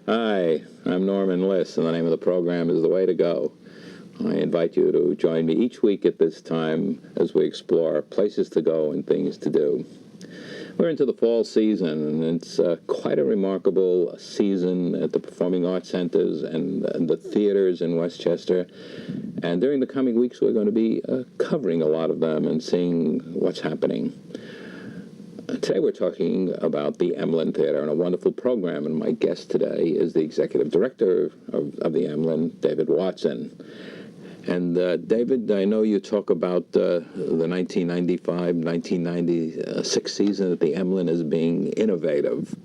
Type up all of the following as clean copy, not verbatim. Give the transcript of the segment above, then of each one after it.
Hi, I'm Norman Liss, and the name of the program is The Way to Go. I invite you to join me each week at this time as we explore places to go and things to do. We're into the fall season, and it's quite a remarkable season at the performing arts centers and the theaters in Westchester. And during the coming weeks, we're going to be covering a lot of them and seeing what's happening. Today we're talking about the Emelin Theater and a wonderful program, and my guest today is the executive director of the Emelin, David Watson. And David, I know you talk about the 1995-1996 season at the Emelin as being innovative.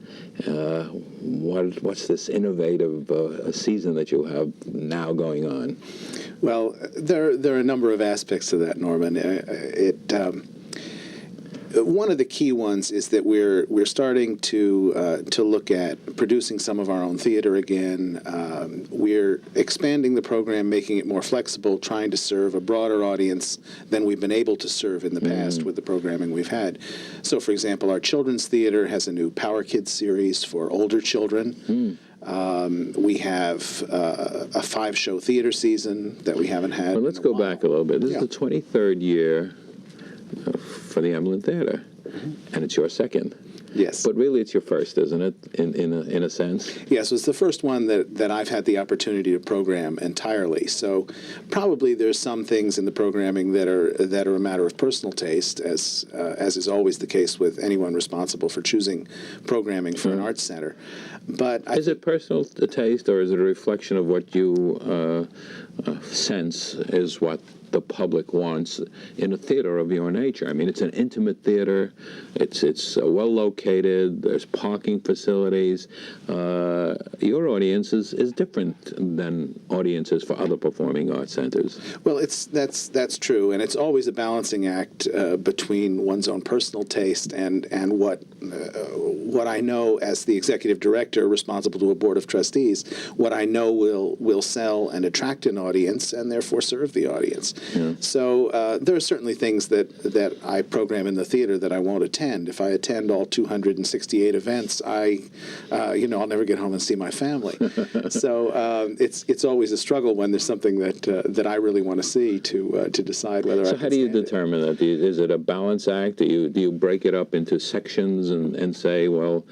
What's this innovative season that you have now going on? Well, there are a number of aspects to that, Norman. One of the key ones is that we're starting to look at producing some of our own theater again. We're expanding the program, making it more flexible, trying to serve a broader audience than we've been able to serve in the past with the programming we've had. So, for example, our children's theater has a new Power Kids series for older children. We have a 5-show theater season that we haven't had. Well, let's go back a little bit. This is the 23rd year for the Emelin Theater, and it's your second. Yes. But really it's your first, isn't it, in a sense? Yes, it's the first one that I've had the opportunity to program entirely. So probably there's some things in the programming that are a matter of personal taste, as is always the case with anyone responsible for choosing programming for an arts center. But is it personal taste, or is it a reflection of what you sense is what the public wants in a theater of your nature? I mean, it's an intimate theater. It's well located. There's parking facilities. Your audience is different than audiences for other performing arts centers. Well, that's true, and it's always a balancing act between one's own personal taste and what I know as the executive director responsible to a board of trustees, what I know will sell and attract an audience and therefore serve the audience. Yeah. So there are certainly things that I program in the theater that I won't attend. If I attend all 268 events, I'll never get home and see my family. So it's always a struggle when there's something that I really want to see to decide whether. So how do you determine that? Is it a balance act? Do you break it up into sections and say, well,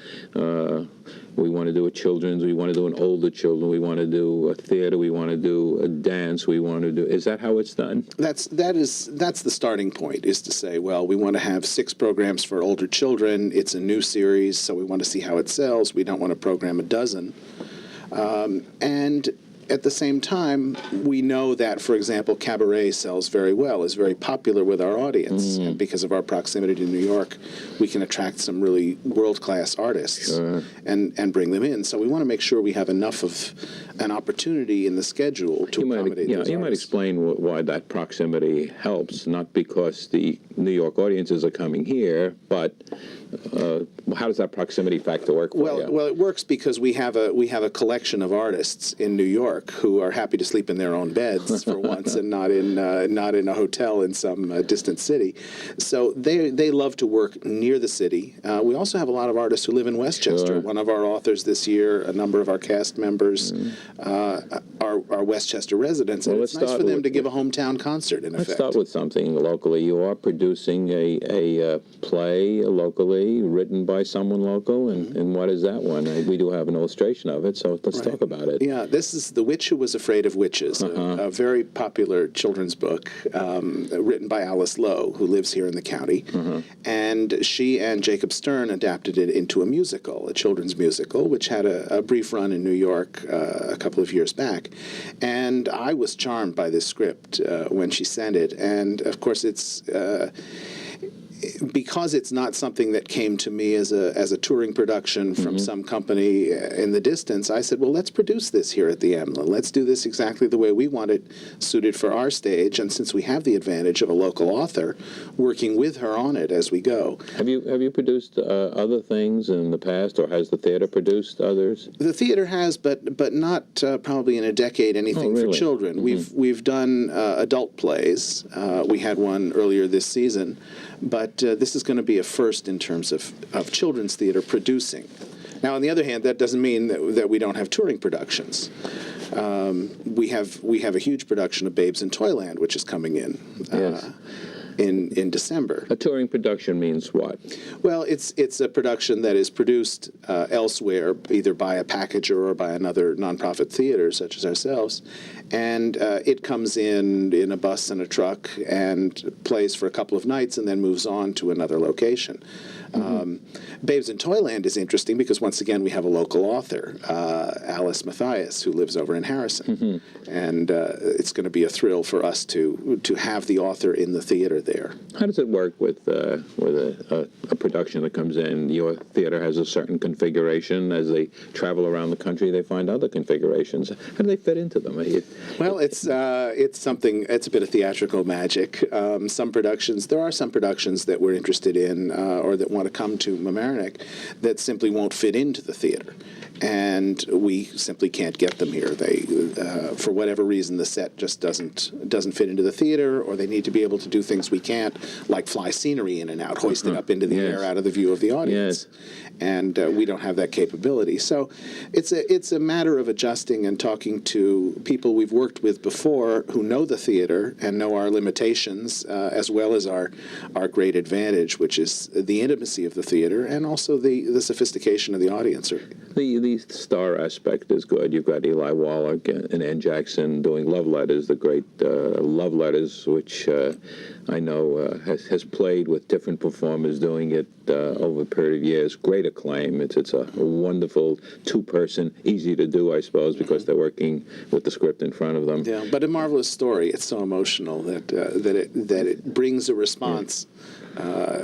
we want to do a children's, we want to do an older children, we want to do a theater, we want to do a dance, we want to do... Is that how it's done? That's the starting point, is to say, well, we want to have 6 programs for older children. It's a new series, so we want to see how it sells. We don't want to program a dozen. And at the same time, we know that, for example, cabaret sells very well, is very popular with our audience. And because of our proximity to New York, we can attract some really world-class artists and bring them in. So we want to make sure we have enough of an opportunity in the schedule to accommodate those artists. You might explain why that proximity helps, not because the New York audiences are coming here, but how does that proximity factor work for you? Well, it works because we have a collection of artists in New York who are happy to sleep in their own beds for once, and not in a hotel in some distant city. So they love to work near the city. We also have a lot of artists who live in Westchester. Sure. One of our authors this year, a number of our cast members are Westchester residents, and it's nice for them to give a hometown concert. In effect, let's start with something locally. You are producing a play locally, written by someone local, and what is that one? We do have an illustration of it, so let's talk about it. Yeah, this is The Witch Who Was Afraid of Witches, a very popular children's book written by Alice Lowe, who lives here in the county. And she and Jacob Stern adapted it into a musical, a children's musical, which had a brief run in New York a couple of years back. And I was charmed by this script when she sent it. And, of course, because it's not something that came to me as a touring production from some company in the distance, I said, well, let's produce this here at the Emelin. Let's do this exactly the way we want it, suited for our stage. And since we have the advantage of a local author, working with her on it as we go. Have you produced other things in the past, or has the theater produced others? The theater has, but not probably in a decade anything for children. We've done adult plays. We had one earlier this season, but this is going to be a first in terms of children's theater producing. Now, on the other hand, that doesn't mean that we don't have touring productions. We have a huge production of Babes in Toyland, which is coming in. Yes. In December. A touring production means what? Well, it's a production that is produced elsewhere, either by a packager or by another nonprofit theater, such as ourselves, and it comes in a bus and a truck and plays for a couple of nights and then moves on to another location. Babes in Toyland is interesting because, once again, we have a local author, Alice Mathias, who lives over in Harrison, and it's going to be a thrill for us to have the author in the theater there. How does it work with a production that comes in? Your theater has a certain configuration. As they travel around the country, they find other configurations. How do they fit into them? Well, it's something. It's a bit of theatrical magic. There are some productions that we're interested in or that want to come to Mamaroneck that simply won't fit into the theater, and we simply can't get them here. They, for whatever reason, the set just doesn't fit into the theater, or they need to be able to do things we can't, like fly scenery in and out, hoist it up into the air out of the view of the audience. And we don't have that capability. So it's a matter of adjusting and talking to people we've worked with before who know the theater and know our limitations, as well as our great advantage, which is the intimacy of the theater and also the sophistication of the audience. The star aspect is good. You've got Eli Wallach and Ann Jackson doing Love Letters, the great Love Letters, which I know has played with different performers doing it over a period of years. Great acclaim. It's a wonderful two-person, easy to do, I suppose, because they're working with the script in front of them. Yeah, but a marvelous story. It's so emotional that it brings a response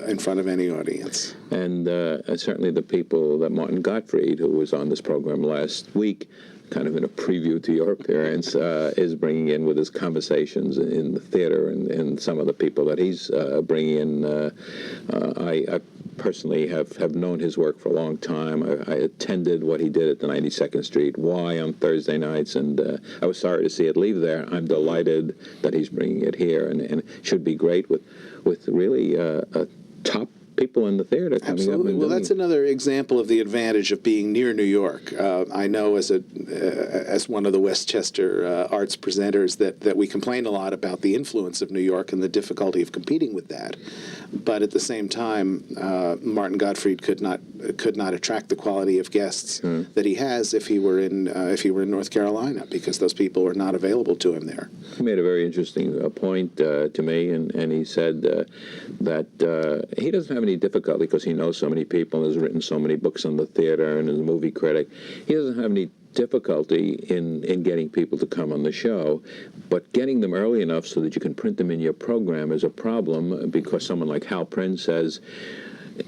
in front of any audience. And certainly the people that Martin Gottfried, who was on this program last week, kind of in a preview to your appearance, is bringing in with his conversations in the theater and some of the people that he's bringing in. I personally have known his work for a long time. I attended what he did at the 92nd Street Y on Thursday nights, and I was sorry to see it leave there. I'm delighted that he's bringing it here, and it should be great with really top people in the theater coming Absolutely. up. Well, that's another example of the advantage of being near New York. I know as one of the Westchester arts presenters that we complain a lot about the influence of New York and the difficulty of competing with that. But at the same time, Martin Gottfried could not attract the quality of guests that he has if he were in North Carolina, because those people are not available to him there. He made a very interesting point to me, and he said that he doesn't have any difficulty, because he knows so many people and has written so many books on the theater and is a movie critic. He doesn't have any difficulty in getting people to come on the show, but getting them early enough so that you can print them in your program is a problem, because someone like Hal Prince says,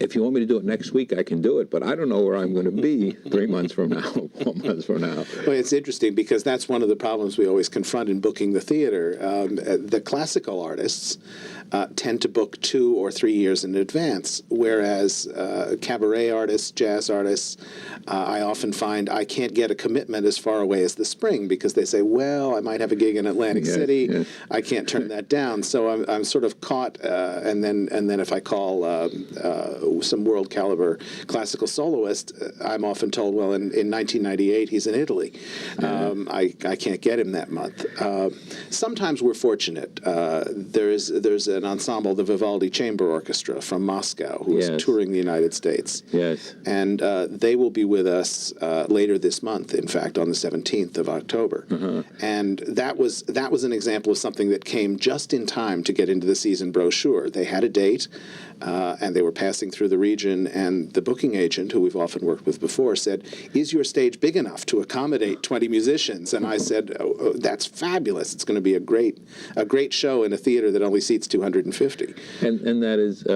if you want me to do it next week, I can do it, but I don't know where I'm going to be 3 months from now, 4 months from now. Well, it's interesting, because that's one of the problems we always confront in booking the theater. The classical artists tend to book 2 or 3 years in advance, whereas cabaret artists, jazz artists, I often find I can't get a commitment as far away as the spring, because they say, well, I might have a gig in Atlantic City. Yes. I can't turn that down. So I'm sort of caught, and then if I call some world caliber classical soloist, I'm often told, well, in 1998 he's in Italy. I can't get him that month. Sometimes we're fortunate. There's an ensemble, the Vivaldi Chamber Orchestra from Moscow, who is touring the United States. Yes. And they will be with us later this month, in fact, on the 17th of October. And that was an example of something that came just in time to get into the season brochure. They had a date, and they were passing passing through the region, and the booking agent, who we've often worked with before, said, "Is your stage big enough to accommodate 20 musicians?" And I said, "Oh, that's fabulous. It's going to be a great show in a theater that only seats 250." And that is,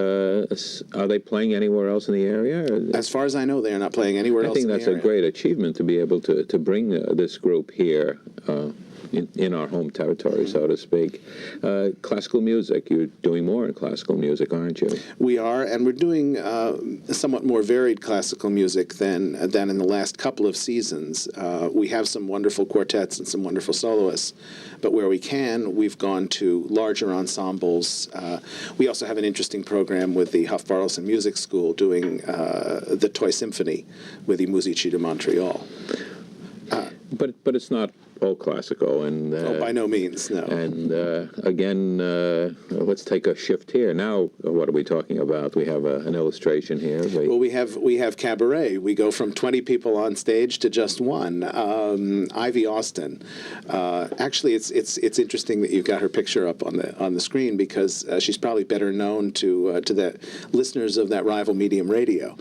are they playing anywhere else in the area? As far as I know, they are not playing anywhere else in the area. I think that's a great achievement to be able to bring this group here in our home territory, so to speak. Classical music, you're doing more in classical music, aren't you? We are, and we're doing somewhat more varied classical music than in the last couple of seasons. We have some wonderful quartets and some wonderful soloists, but where we can, we've gone to larger ensembles. We also have an interesting program with the Huff-Bartleson Music School doing the Toy Symphony with the Musici de Montreal. But it's not all classical, and by no means, no. And again, let's take a shift here. Now, what are we talking about? We have an illustration here. Well, we have cabaret. We go from 20 people on stage to just one. Ivy Austin. Actually, it's interesting that you've got her picture up on the screen, because she's probably better known to the listeners of that rival medium radio.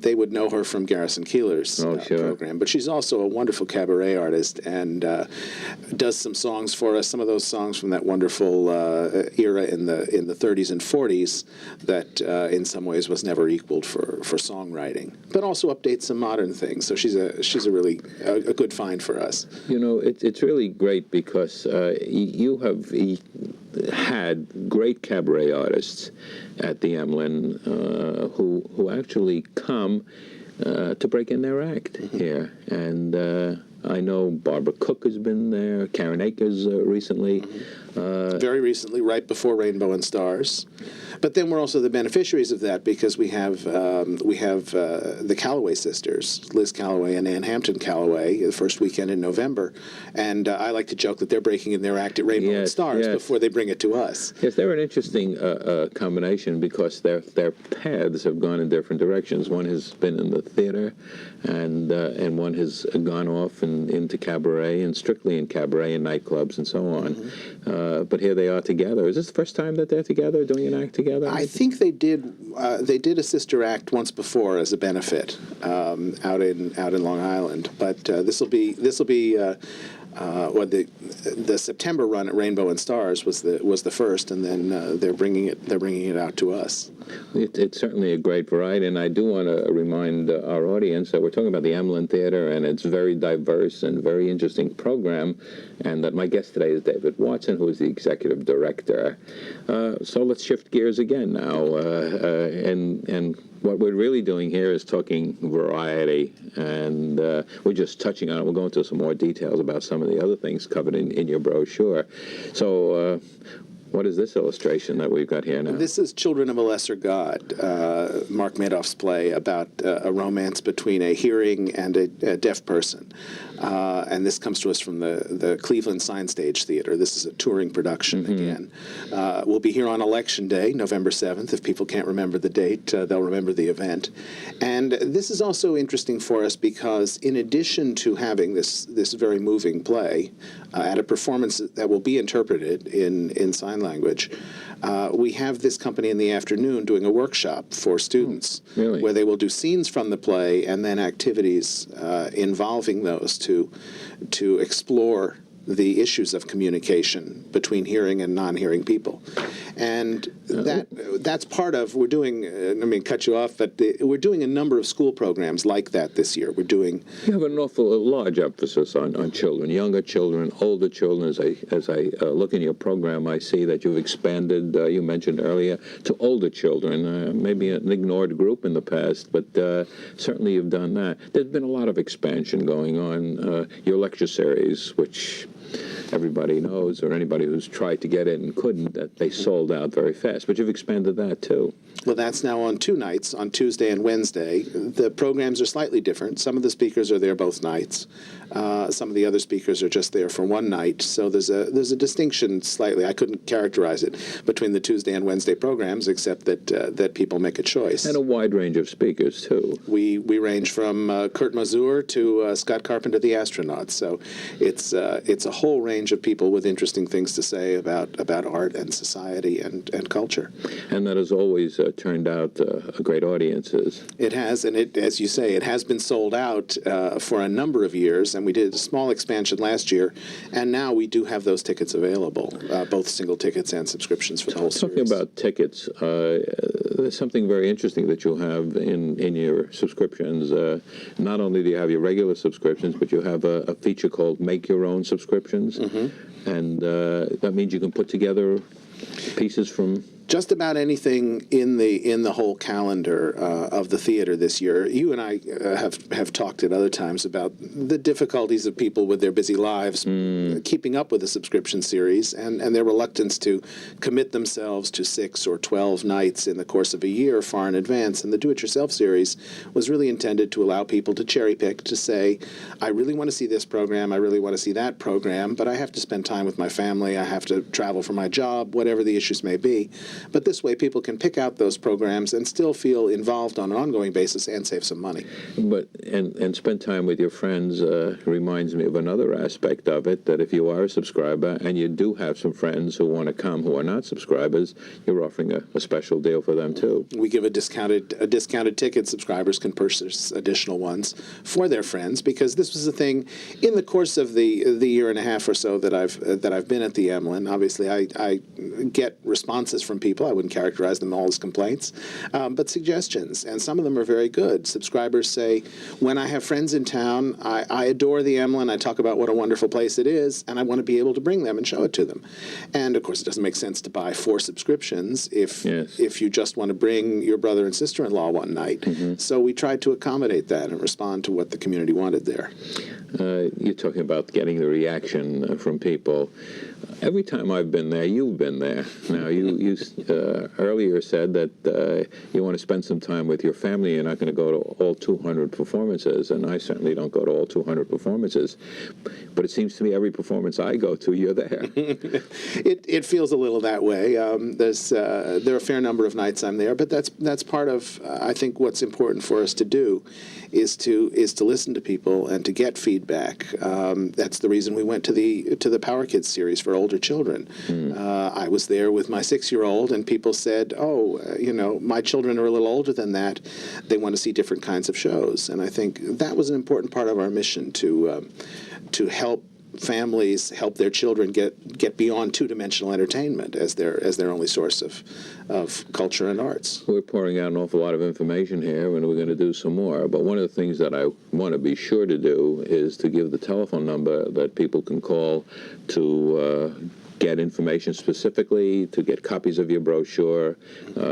They would know her from Garrison Keillor's program, but she's also a wonderful cabaret artist, and does some songs for us. Some of those songs from that wonderful era in the 30s and 40s that in some ways was never equaled for songwriting, but also updates some modern things. So she's a really a good find for us. You know, it's really great because you have had great cabaret artists at the Emelin who actually come to break in their act here. And I know Barbara Cook has been there, Karen Akers recently. Very recently, right before Rainbow and Stars. But then we're also the beneficiaries of that, because we have the Calloway sisters, Liss Calloway and Ann Hampton Calloway, the first weekend in November. And I like to joke that they're breaking in their act at Rainbow and Stars before they bring it to us. Yes, they're an interesting combination, because their paths have gone in different directions. One has been in the theater, and one has gone off into cabaret, and strictly in cabaret and nightclubs and so on. But here they are together. Is this the first time that they're together, doing an act together? I think they did a sister act once before as a benefit out in Long Island. But this will be the September run at Rainbow and Stars was the first, and then they're bringing it out to us. It's certainly a great variety, and I do want to remind our audience that we're talking about the Emelin Theater, and it's very diverse and very interesting program, and that my guest today is David Watson, who is the executive director. So let's shift gears again now, and what we're really doing here is talking variety, and we're just touching on it. We'll go into some more details about some of the other things covered in your brochure. So what is this illustration that we've got here now? This is Children of a Lesser God, Mark Madoff's play about a romance between a hearing and a deaf person. And this comes to us from the Cleveland Sign Stage Theater. This is a touring production again. We'll be here on Election Day, November 7th. If people can't remember the date, they'll remember the event. And this is also interesting for us because in addition to having this very moving play at a performance that will be interpreted in sign language, we have this company in the afternoon doing a workshop for students where they will do scenes from the play and then activities involving those to explore the issues of communication between hearing and non-hearing people. And that's part of, we're doing, I mean, cut you off, but we're doing a number of school programs like that this year. We're doing... You have an awful large emphasis on children, younger children, older children. As I look in your program, I see that you've expanded, you mentioned earlier, to older children, maybe an ignored group in the past, but certainly you've done that. There's been a lot of expansion going on. Your lecture series, which everybody knows, or anybody who's tried to get it and couldn't, that they sold out very fast. But you've expanded that too. Well, that's now on 2 nights, on Tuesday and Wednesday. The programs are slightly different. Some of the speakers are there both nights. Some of the other speakers are just there for 1 night. So there's a distinction slightly. I couldn't characterize it between the Tuesday and Wednesday programs, except that people make a choice. And a wide range of speakers too. We range from Kurt Mazur to Scott Carpenter, the astronaut. So it's a whole range of people with interesting things to say about art and society and culture. And that has always turned out great audiences. It has, and as you say, it has been sold out for a number of years, and we did a small expansion last year, and now we do have those tickets available, both single tickets and subscriptions for the whole series. Talking about tickets, there's something very interesting that you'll have in your subscriptions. Not only do you have your regular subscriptions, but you have a feature called Make Your Own Subscriptions, and that means you can put together pieces from just about anything in the whole calendar of the theater this year. You and I have talked at other times about the difficulties of people with their busy lives keeping up with a subscription series and their reluctance to commit themselves to 6 or 12 nights in the course of a year far in advance. And the Do-It-Yourself series was really intended to allow people to cherry pick, to say, I really want to see this program, I really want to see that program, but I have to spend time with my family, I have to travel for my job, whatever the issues may be. But this way, people can pick out those programs and still feel involved on an ongoing basis and save some money. But and spend time with your friends reminds me of another aspect of it, that if you are a subscriber and you do have some friends who want to come who are not subscribers, you're offering a special deal for them too. We give a discounted ticket. Subscribers can purchase additional ones for their friends, because this was a thing in the course of the year and a half or so that I've been at the Emelin. Obviously, I get responses from people. I wouldn't characterize them all as complaints, but suggestions, and some of them are very good. Subscribers say, when I have friends in town, I adore the Emelin, I talk about what a wonderful place it is, and I want to be able to bring them and show it to them. And of course, it doesn't make sense to buy 4 subscriptions if you just want to bring your brother and sister-in-law one night. So we tried to accommodate that and respond to what the community wanted there. You're talking about getting the reaction from people. Every time I've been there, you've been there. Now, you earlier said that you want to spend some time with your family. You're not going to go to all 200 performances, and I certainly don't go to all 200 performances. But it seems to me every performance I go to, you're there. It feels a little that way. There are a fair number of nights I'm there, but that's part of I think what's important for us to do is to listen to people and to get feedback. That's the reason we went to the Power Kids series for older children. I was there with my 6-year-old, and people said, "Oh, my children are a little older than that. They want to see different kinds of shows." And I think that was an important part of our mission to help families help their children get beyond two-dimensional entertainment as their only source of culture and arts. We're pouring out an awful lot of information here, and we're going to do some more. But one of the things that I want to be sure to do is to give the telephone number that people can call to get information specifically, to get copies of your brochure.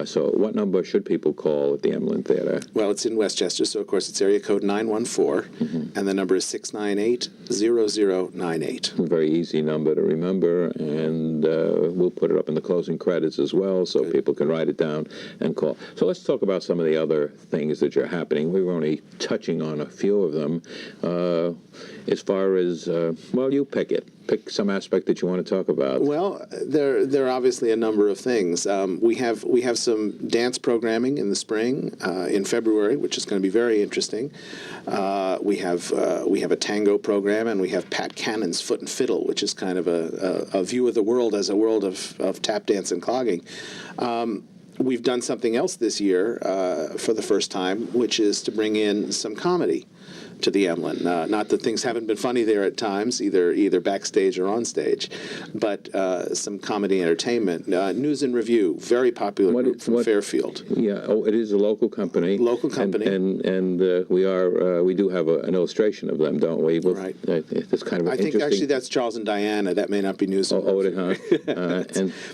So what number should people call at the Emelin Theater? Well, it's in Westchester, so of course it's area code 914, and the number is 698-0098. A very easy number to remember, and we'll put it up in the closing credits as well, so people can write it down and call. So let's talk about some of the other things that are happening. We were only touching on a few of them. As far as, well, you pick it. Pick some aspect that you want to talk about. Well, there are obviously a number of things. We have some dance programming in the spring, in February, which is going to be very interesting. We have a tango program, and we have Pat Cannon's Foot and Fiddle, which is kind of a view of the world as a world of tap dance and clogging. We've done something else this year for the first time, which is to bring in some comedy to the Emelin. Not that things haven't been funny there at times, either backstage or on stage, but some comedy entertainment. News and Review, very popular group from Fairfield. Yeah, it is a local company. Local company. And we do have an illustration of them, don't we? Right. It's kind of I think actually that's Charles and Diana. That may not be News and Review.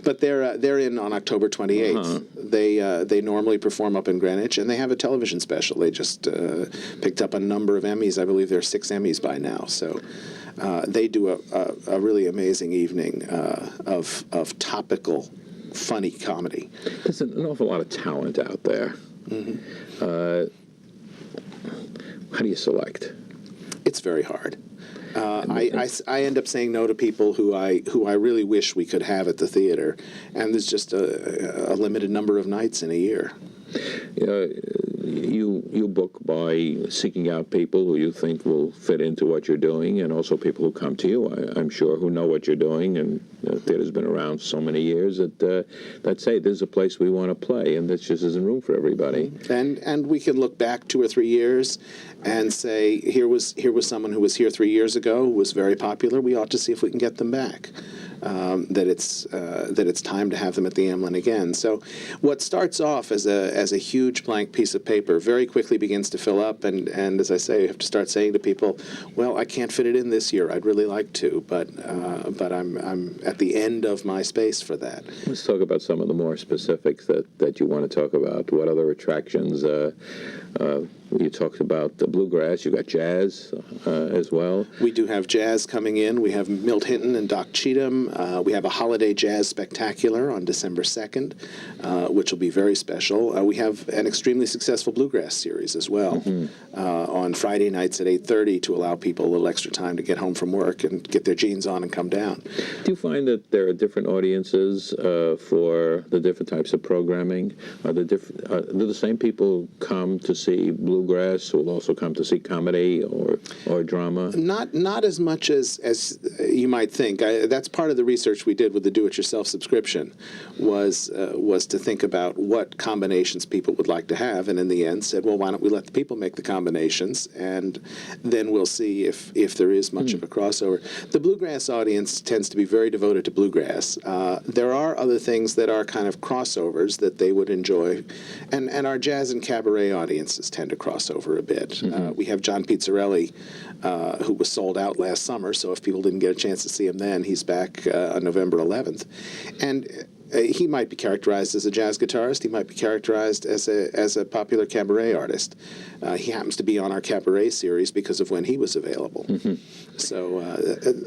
But they're in on October 28th. They normally perform up in Greenwich, and they have a television special. They just picked up a number of Emmys. I believe there are 6 Emmys by now. So they do a really amazing evening of topical, funny comedy. There's an awful lot of talent out there. How do you select? It's very hard. I end up saying no to people who I really wish we could have at the theater, and there's just a limited number of nights in a year. you book by seeking out people who you think will fit into what you're doing, and also people who come to you, I'm sure, who know what you're doing, and theater's been around so many years that say, this is a place we want to play, and this just isn't room for everybody. And we can look back 2 or 3 years and say, here was someone who was here 3 years ago, who was very popular. We ought to see if we can get them back. That it's time to have them at the Emelin again. So, what starts off as a huge blank piece of paper very quickly begins to fill up, and as I say, you have to start saying to people, well, I can't fit it in this year. I'd really like to, but I'm at the end of my space for that. Let's talk about some of the more specifics that you want to talk about. What other attractions? You talked about the bluegrass. You got jazz as well. We do have jazz coming in. We have Milt Hinton and Doc Cheatham. We have a holiday jazz spectacular on December 2nd, which will be very special. We have an extremely successful bluegrass series as well on Friday nights at 8:30 to allow people a little extra time to get home from work and get their jeans on and come down. Do you find that there are different audiences for the different types of programming? Do the same people come to see bluegrass who will also come to see comedy or drama? Not as much as you might think. That's part of the research we did with the do-it-yourself subscription was to think about what combinations people would like to have, and in the end said, well, why don't we let the people make the combinations, and then we'll see if there is much of a crossover. The bluegrass audience tends to be very devoted to bluegrass. There are other things that are kind of crossovers that they would enjoy, and our jazz and cabaret audiences tend to cross over a bit. We have John Pizzarelli, who was sold out last summer, so if people didn't get a chance to see him then, he's back on November 11th. And he might be characterized as a jazz guitarist. He might be characterized as a popular cabaret artist. He happens to be on our cabaret series because of when he was available. So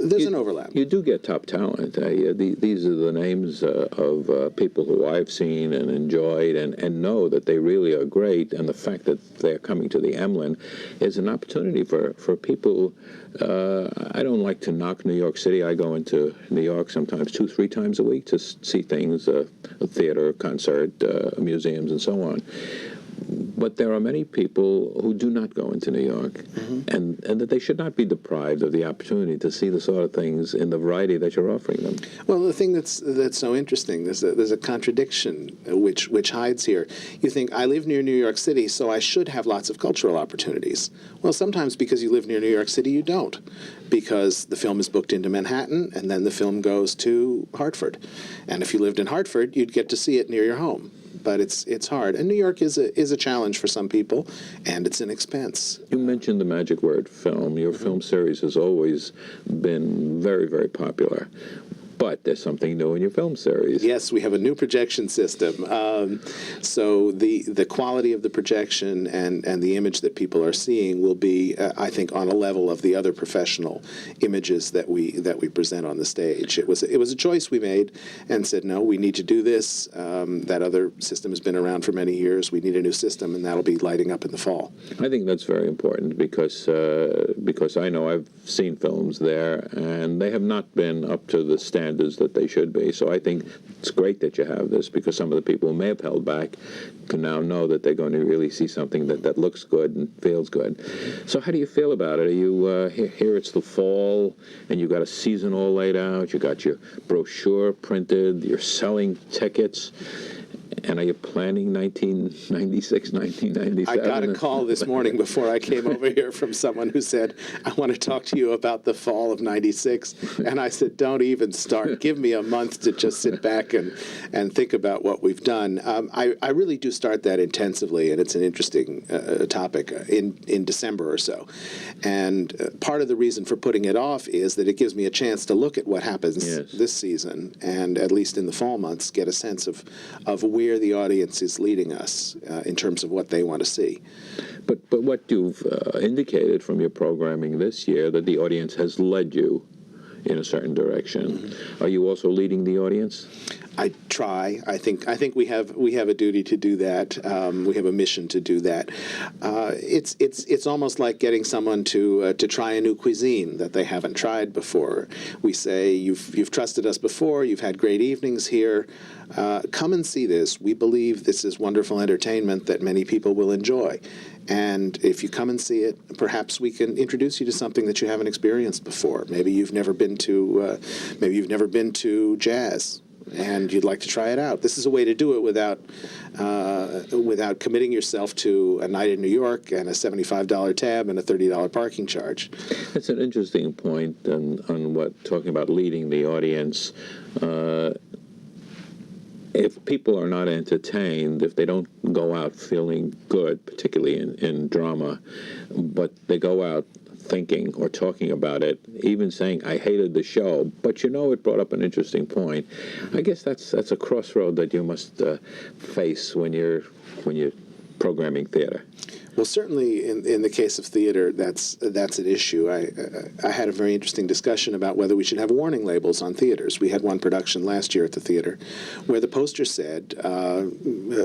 there's an overlap. You do get top talent. These are the names of people who I've seen and enjoyed and know that they really are great. And the fact that they're coming to the Emelin is an opportunity for people. I don't like to knock New York City. I go into New York sometimes 2-3 times a week to see things, a theater, concert, museums, and so on. But there are many people who do not go into New York, and that they should not be deprived of the opportunity to see the sort of things in the variety that you're offering them. Well, the thing that's so interesting, there's a contradiction which hides here. You think, I live near New York City, so I should have lots of cultural opportunities. Well, sometimes because you live near New York City, you don't, because the film is booked into Manhattan, and then the film goes to Hartford. And if you lived in Hartford, you'd get to see it near your home. But it's hard, and New York is a challenge for some people, and it's an expense. You mentioned the magic word, film. Your film series has always been very, very popular. But there's something new in your film series. Yes, we have a new projection system. So the quality of the projection and the image that people are seeing will be, I think, on a level of the other professional images that we present on the stage. It was a choice we made and said, no, we need to do this. That other system has been around for many years. We need a new system, and that'll be lighting up in the fall. I think that's very important because I know I've seen films there, and they have not been up to the standards that they should be. So I think it's great that you have this, because some of the people who may have held back can now know that they're going to really see something that looks good and feels good. So how do you feel about it? Are you here? It's the fall, and you got a season all laid out. You got your brochure printed. You're selling tickets. And are you planning 1996, 1997? I got a call this morning before I came over here from someone who said, I want to talk to you about the fall of '96. And I said, don't even start. Give me a month to just sit back and think about what we've done. I really do start that intensively, and it's an interesting topic in December or so. And part of the reason for putting it off is that it gives me a chance to look at what happens this season, and at least in the fall months, get a sense of where the audience is leading us in terms of what they want to see. But what you've indicated from your programming this year, that the audience has led you in a certain direction. Are you also leading the audience? I try. I think we have a duty to do that. We have a mission to do that. It's almost like getting someone to try a new cuisine that they haven't tried before. We say, you've trusted us before. You've had great evenings here. Come and see this. We believe this is wonderful entertainment that many people will enjoy. And if you come and see it, perhaps we can introduce you to something that you haven't experienced before. Maybe you've never been to jazz, and you'd like to try it out. This is a way to do it without committing yourself to a night in New York and a $75 tab and a $30 parking charge. That's an interesting point on talking about leading the audience. If people are not entertained, if they don't go out feeling good, particularly in drama, but they go out thinking or talking about it, even saying, I hated the show, but it brought up an interesting point. I guess that's a crossroad that you must face when you're programming theater. Well, certainly in the case of theater, that's an issue. I had a very interesting discussion about whether we should have warning labels on theaters. We had one production last year at the theater where the poster said,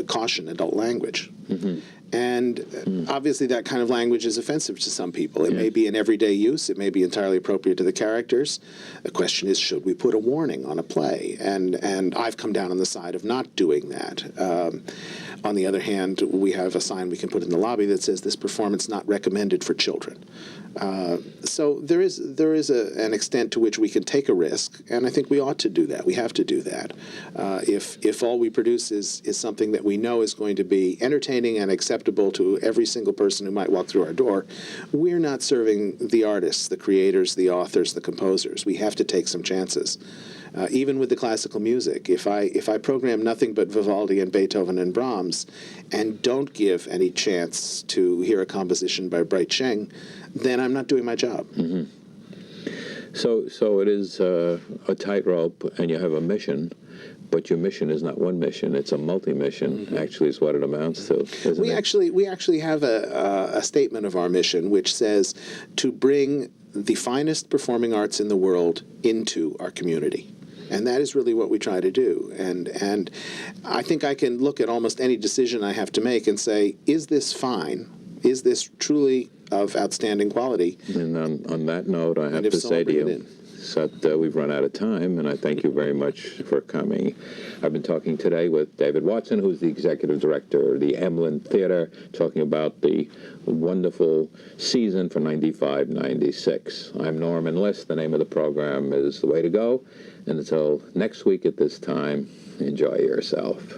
caution, adult language. Mm-hmm. And obviously that kind of language is offensive to some people. It may be in everyday use. It may be entirely appropriate to the characters. The question is, should we put a warning on a play? And I've come down on the side of not doing that. On the other hand, we have a sign we can put in the lobby that says this performance not recommended for children. So there is an extent to which we can take a risk, and I think we ought to do that. We have to do that. If all we produce is something that we know is going to be entertaining and acceptable to every single person who might walk through our door, we're not serving the artists, the creators, the authors, the composers. We have to take some chances. Even with the classical music, if I program nothing but Vivaldi and Beethoven and Brahms and don't give any chance to hear a composition by Bright Sheng, then I'm not doing my job. Mm-hmm. So it is a tightrope, and you have a mission, but your mission is not one mission; it's a multi-mission. Mm-hmm. Actually, is what it amounts to. Isn't it? We actually have a statement of our mission, which says to bring the finest performing arts in the world into our community. And that is really what we try to do. And I think I can look at almost any decision I have to make and say, is this fine? Is this truly of outstanding quality? And on that note, I have to say to you that we've run out of time, and I thank you very much for coming. I've been talking today with David Watson, who's the executive director of the Emelin Theater, talking about the wonderful season for 95-96. I'm Norman Liss. The name of the program is The Way to Go. And until next week at this time, enjoy yourself.